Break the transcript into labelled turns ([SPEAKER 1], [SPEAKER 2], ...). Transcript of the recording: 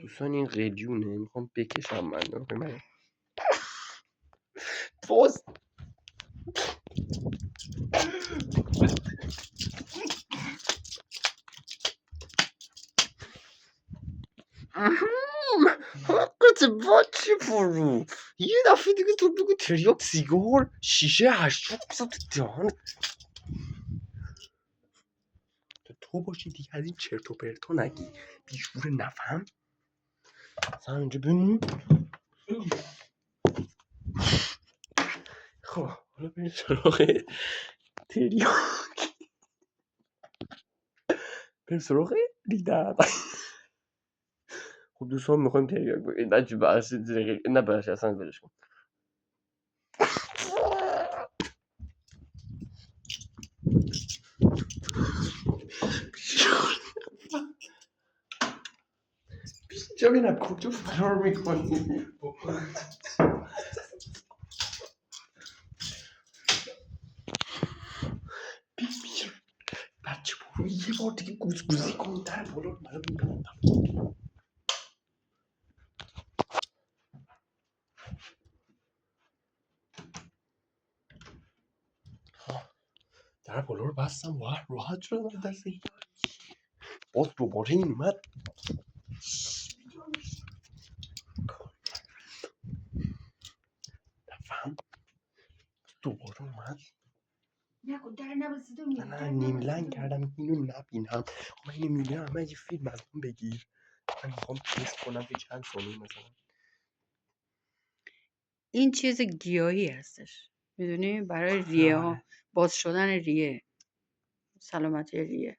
[SPEAKER 1] دوستان این قلیونه میخوام بکشم من رو به من پوست حقت بچه برو یه دفعه دیگه تو بگو تریاک سیگار شیشه هشت بزن تو دهانت تو باشی دیگه از این چرت و پرتا نگی بیشور نفهم اصلا اینجا بمون خب حالا بریم سراغ تریاک بریم سراغ ریدن خب دوستان میخوایم تریاک بگیم بچه بحث نه بحث اصلا برش کن اینجا بینم کجا فرار میکنی بچه برو یه بار دیگه گوزگوزی کن در بالا منو ببینم در بالا رو بستم راحت شدم دست این باز دوباره این اومد نفهم دوباره اومد نه نیم لنگ کردم اینو نبینم من اینو میبینم من یه فیلم از اون بگیر من میخوام تست کنم که چند ثانیه مثلا
[SPEAKER 2] این چیز گیاهی هستش میدونی برای ریه ها باز شدن ریه سلامتی ریه